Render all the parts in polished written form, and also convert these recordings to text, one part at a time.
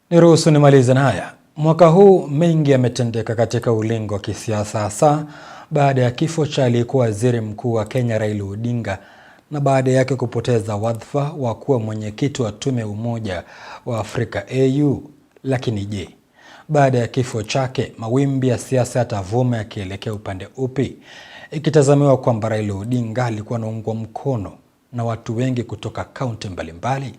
Niruhusu nimalize na haya. Mwaka huu mengi yametendeka katika ulingo wa kisiasa, hasa baada ya kifo cha aliyekuwa waziri mkuu wa Kenya Raila Odinga na baada yake kupoteza wadhifa wa kuwa mwenyekiti wa tume ya Umoja wa Afrika AU. Lakini je, baada ya kifo chake mawimbi ya siasa yatavuma yakielekea upande upi? Ikitazamiwa kwamba Raila Odinga alikuwa anaungwa mkono na watu wengi kutoka kaunti mbalimbali.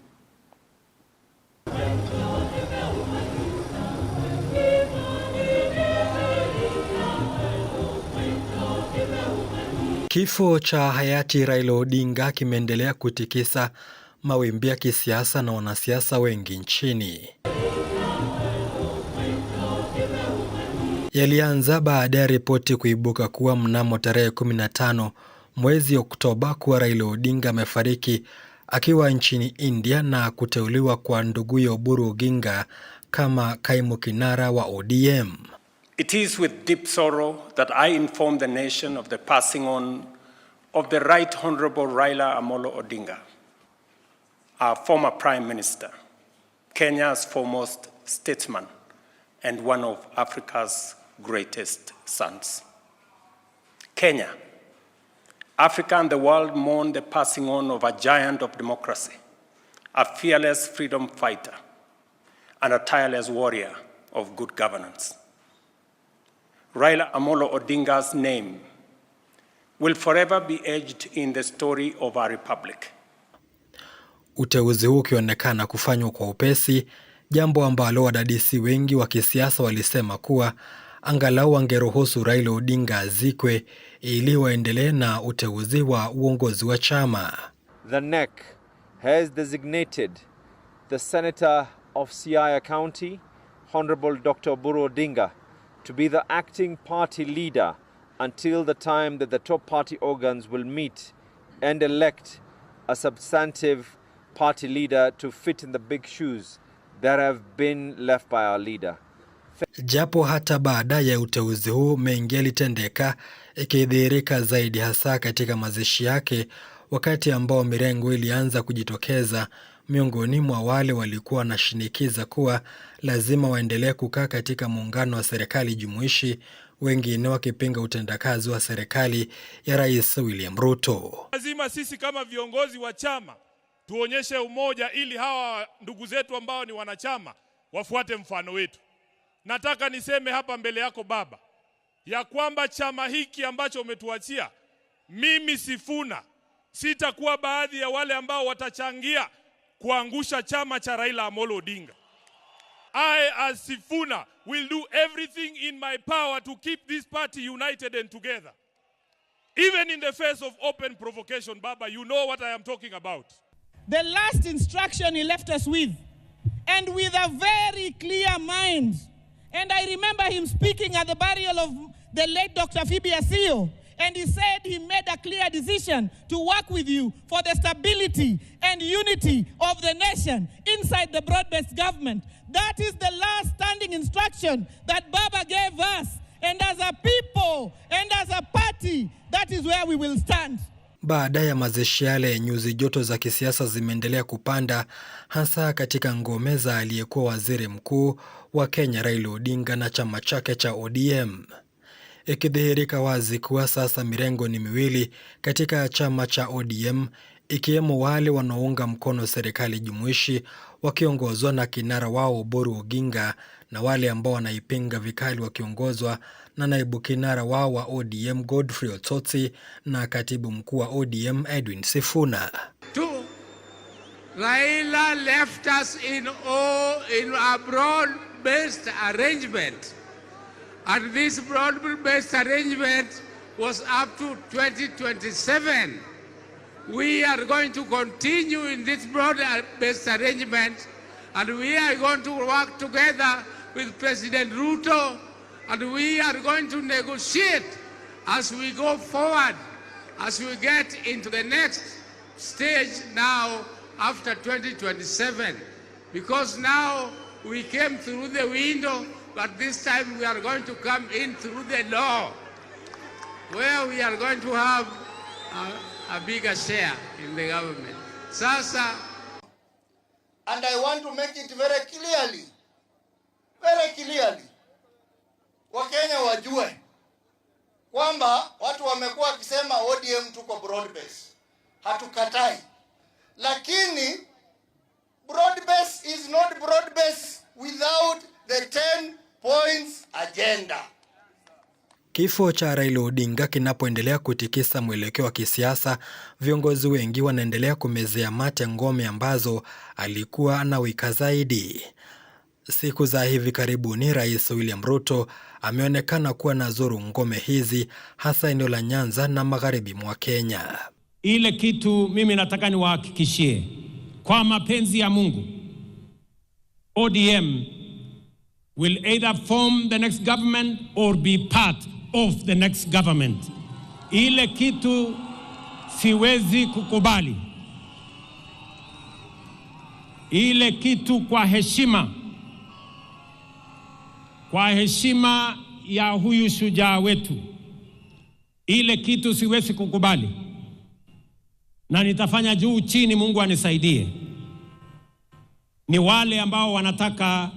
Kifo cha hayati Raila Odinga kimeendelea kutikisa mawimbi ya kisiasa na wanasiasa wengi nchini. Yalianza baada ya ripoti kuibuka kuwa mnamo tarehe 15 mwezi Oktoba kuwa Raila Odinga amefariki akiwa nchini India na kuteuliwa kwa nduguye Oburu Oginga kama kaimu kinara wa ODM. It is with deep sorrow that I inform the nation of the passing on of the Right Honorable Raila Amolo Odinga, our former Prime Minister, Kenya's foremost statesman, and one of Africa's greatest sons. Kenya, Africa and the world mourn the passing on of a giant of democracy, a fearless freedom fighter, and a tireless warrior of good governance. Raila Amolo Odinga's name will forever be etched in the story of our republic. Uteuzi huu ukionekana kufanywa kwa upesi, jambo ambalo wadadisi wengi wa kisiasa walisema kuwa angalau wangeruhusu Raila Odinga azikwe ili waendelee na uteuzi wa uongozi wa chama. The NEC has designated the Senator of Siaya County, Honorable Dr. Oburu Odinga, to be the acting party leader until the time that the top party organs will meet and elect a substantive party leader to fit in the big shoes that have been left by our leader. Japo hata baada ya uteuzi huu mengi yalitendeka, ikidhihirika zaidi hasa katika mazishi yake, wakati ambao mirengo ilianza kujitokeza miongoni mwa wale walikuwa wanashinikiza kuwa lazima waendelee kukaa katika muungano wa serikali jumuishi, wengine wakipinga utendakazi wa serikali ya Rais William Ruto. Lazima sisi kama viongozi wa chama tuonyeshe umoja ili hawa ndugu zetu ambao ni wanachama wafuate mfano wetu. Nataka niseme hapa mbele yako baba, ya kwamba chama hiki ambacho umetuachia, mimi Sifuna sitakuwa baadhi ya wale ambao watachangia kuangusha chama cha Raila Amolo Odinga. I as Sifuna will do everything in my power to keep this party united and together. Even in the face of open provocation, Baba, you know what I am talking about. The last instruction he left us with, and with a very clear mind. And I remember him speaking at the burial of the late Dr. Phoebe Asio, and he said he made a clear decision to work with you for the stability and unity of the nation inside the broad-based government. That is the last standing instruction that Baba gave us. And as a people and as a party, that is where we will stand. Baada ya mazishi yale, nyuzi joto za kisiasa zimeendelea kupanda, hasa katika ngome za aliyekuwa waziri mkuu wa Kenya Raila Odinga na chama chake cha ODM. Ikidhihirika wazi kuwa sasa mirengo ni miwili katika chama cha ODM, ikiwemo wale wanaounga mkono serikali jumuishi wakiongozwa na kinara wao Oburu Oginga na wale ambao wanaipinga vikali wakiongozwa na naibu kinara wao wa ODM Godfrey Otsotsi na katibu mkuu wa ODM Edwin Sifuna. Raila left us in a broad-based arrangement. And this broad-based arrangement was up to 2027. We are going to continue in this broad-based arrangement, and we are going to work together with President Ruto, and we are going to negotiate as we go forward, as we get into the next stage now after 2027. Because now we came through the window, but this time we are going to come in through the door, where we are going to have a bigger share in the government. Sasa, and I want to make it very clearly wamekuwa wakisema ODM tuko broad base. Hatukatai. Lakini broad base is not broad base without the 10 points agenda. Kifo cha Raila Odinga kinapoendelea kutikisa mwelekeo wa kisiasa, viongozi wengi wanaendelea kumezea mate ngome ambazo alikuwa anawika zaidi. Siku za hivi karibuni, Rais William Ruto ameonekana kuwa na zuru ngome hizi, hasa eneo la Nyanza na magharibi mwa Kenya. Ile kitu mimi nataka niwahakikishie, kwa mapenzi ya Mungu, ODM will either form the next government or be part of the next government. Ile kitu siwezi kukubali. Ile kitu kwa heshima ya huyu shujaa wetu, ile kitu siwezi kukubali, na nitafanya juu chini, Mungu anisaidie. Ni wale ambao wanataka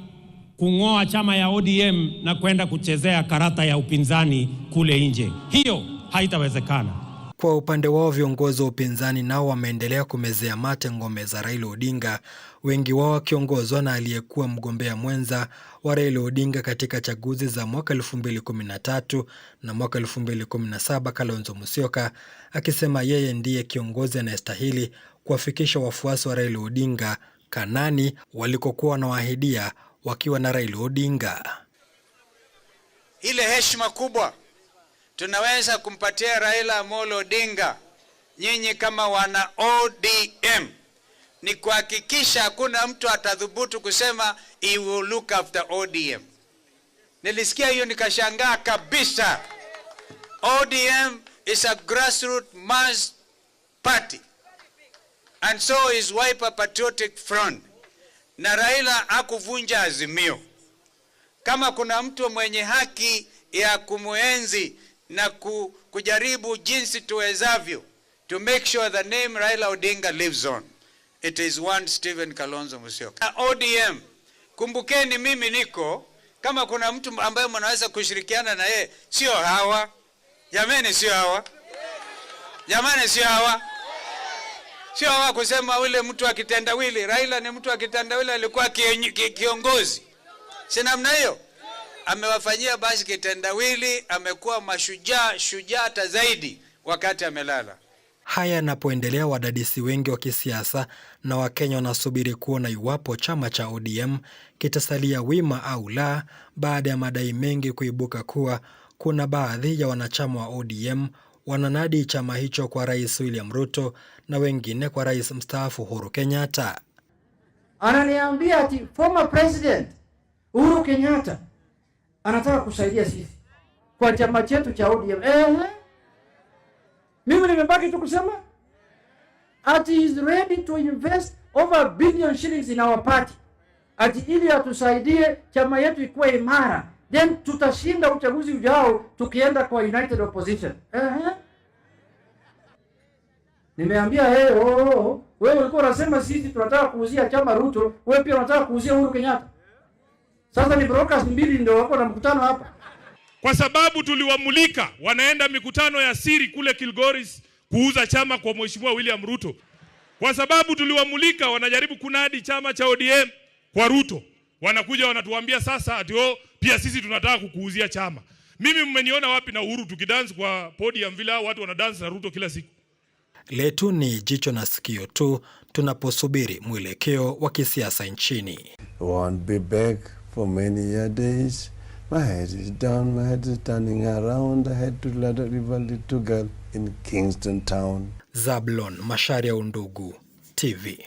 kung'oa chama ya ODM na kwenda kuchezea karata ya upinzani kule nje. Hiyo haitawezekana. Kwa upande wao, viongozi wa upinzani nao wameendelea kumezea mate ngome za Raila Odinga, wengi wao wakiongozwa na aliyekuwa mgombea mwenza wa Raila Odinga katika chaguzi za mwaka 2013 na mwaka 2017, Kalonzo Musyoka, akisema yeye ndiye kiongozi anayestahili kuwafikisha wafuasi wa Raila Odinga Kanani walikokuwa wanawaahidia wakiwa na Raila Odinga. Ile heshima kubwa tunaweza kumpatia Raila Amolo Odinga, nyinyi kama wana ODM, ni kuhakikisha hakuna mtu atadhubutu kusema he will look after ODM. Nilisikia hiyo nikashangaa kabisa. ODM is a grassroots mass party, and so is Wiper Patriotic Front. Na Raila hakuvunja Azimio. Kama kuna mtu mwenye haki ya kumuenzi na kujaribu jinsi tuwezavyo to make sure the name Raila Odinga lives on, it is one Stephen Kalonzo Musyoka. ODM, kumbukeni mimi niko, kama kuna mtu ambaye mnaweza kushirikiana na yeye, sio hawa. Jamani, sio hawa. Jamani, sio hawa. Sio hawa kusema ule mtu akitendawili. Raila ni mtu akitendawili, alikuwa kiongozi. Si namna hiyo? Amewafanyia basi kitendawili, amekuwa shujaa hata zaidi wakati amelala. Haya yanapoendelea, wadadisi wengi wa kisiasa na Wakenya wanasubiri kuona iwapo chama cha ODM kitasalia wima au la, baada ya madai mengi kuibuka kuwa kuna baadhi ya wanachama wa ODM wananadi chama hicho kwa Rais William Ruto na wengine kwa Rais mstaafu Uhuru Kenyatta. Ananiambia ati former president Uhuru Kenyatta anataka kusaidia sisi kwa chama chetu cha ODM. Mimi nimebaki tu kusema ati he is ready to invest over $1 billion shillings in our party, ati ili atusaidie chama yetu ikuwe imara, then tutashinda uchaguzi ujao tukienda kwa united opposition. Nimeambia wewe ulikuwa unasema sisi tunataka kuuzia chama Ruto, wewe pia unataka kuuzia Uhuru Kenyatta. Sasa ni brokers mbili ndio wako na mkutano hapa. Kwa sababu tuliwamulika wanaenda mikutano ya siri kule Kilgoris kuuza chama kwa Mheshimiwa William Ruto. Kwa sababu tuliwamulika wanajaribu kunadi chama cha ODM kwa Ruto. Wanakuja wanatuambia sasa ati pia sisi tunataka kukuuzia chama. Mimi mmeniona wapi na Uhuru tukidance kwa podium vile watu wanadance na Ruto kila siku? Letu ni jicho na sikio tu tunaposubiri mwelekeo wa kisiasa nchini. Won't be back for many days. My head is down, my head is turning around. I had to let a little girl in Kingston Town. Zablon Macharia, Undugu TV.